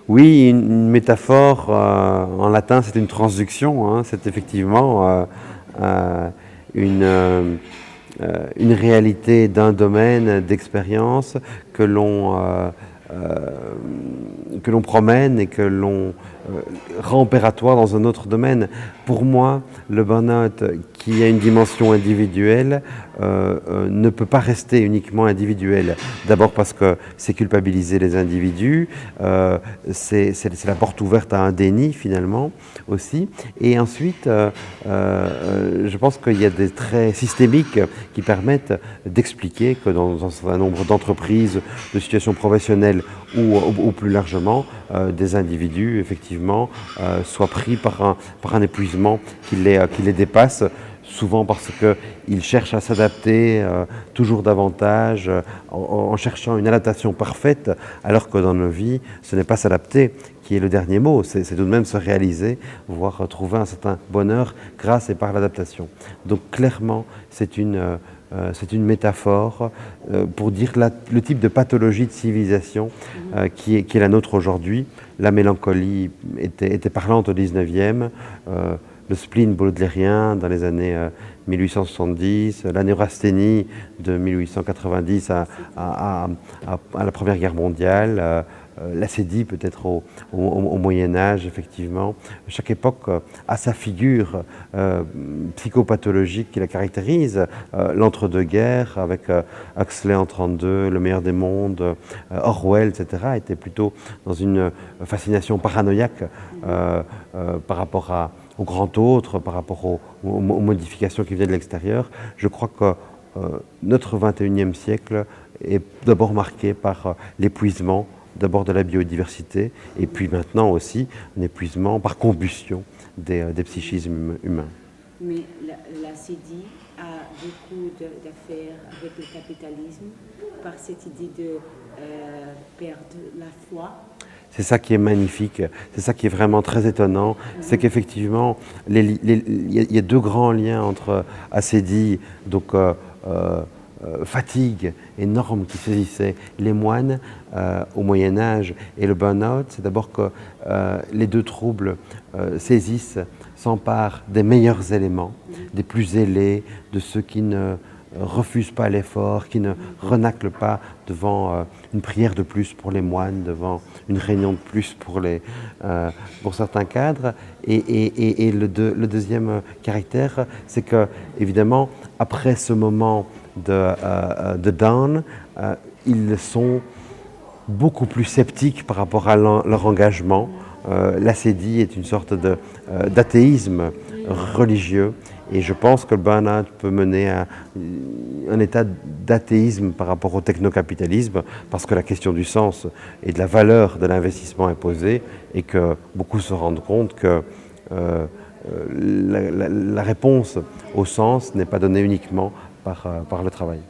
Oui, une métaphore en latin, c'est une transduction, hein, c'est effectivement euh, une, euh, une réalité d'un domaine d'expérience que euh, que l'on promène et que l'on rend opératoire dans un autre domaine. Pour moi, le burn-out qui a une dimension individuelle ne peut pas rester uniquement individuel. D'abord parce que c'est culpabiliser les individus, c'est la porte ouverte à un déni finalement aussi. Et ensuite, je pense qu'il y a des traits systémiques qui permettent d'expliquer que dans un certain nombre d'entreprises, de situations professionnelles ou plus largement, des individus effectivement soient pris par un épuisement qui les dépasse, souvent parce qu'ils cherchent à s'adapter toujours davantage en cherchant une adaptation parfaite, alors que dans nos vies, ce n'est pas s'adapter qui est le dernier mot, c'est tout de même se réaliser, voire trouver un certain bonheur grâce et par l'adaptation. Donc clairement, c'est une métaphore pour dire le type de pathologie de civilisation qui est la nôtre aujourd'hui. La mélancolie était parlante au 19e, le spleen baudelairien dans les années 1870, la neurasthénie de 1890 à la Première Guerre mondiale, l'acédie peut-être au Moyen-Âge, effectivement. Chaque époque a sa figure psychopathologique qui la caractérise. L'entre-deux-guerres, avec Huxley en 1932, Le meilleur des mondes, Orwell, etc., était plutôt dans une fascination paranoïaque par rapport au grand autre, par rapport aux modifications qui venaient de l'extérieur. Je crois que notre 21e siècle est d'abord marqué par l'épuisement, d'abord de la biodiversité, et puis maintenant aussi un épuisement par combustion des psychismes humains. Mais la CEDI a beaucoup d'affaires avec le capitalisme par cette idée de perdre la foi. C'est ça qui est magnifique, c'est ça qui est vraiment très étonnant, c'est qu'effectivement, il y a deux grands liens entre Acédie, donc fatigue énorme qui saisissait les moines au Moyen-Âge, et le burn-out. C'est d'abord que les deux troubles saisissent, s'emparent des meilleurs éléments, des plus zélés, de ceux qui ne refusent pas l'effort, qui ne renaclent pas devant une prière de plus pour les moines, devant une réunion de plus pour certains cadres. Et le deuxième caractère, c'est que, évidemment, après ce moment de down, ils sont beaucoup plus sceptiques par rapport à leur engagement. L'acédie est une sorte d'athéisme religieux, et je pense que le burn-out peut mener à un état d'athéisme par rapport au technocapitalisme, parce que la question du sens et de la valeur de l'investissement est posée, et que beaucoup se rendent compte que la réponse au sens n'est pas donnée uniquement par le travail.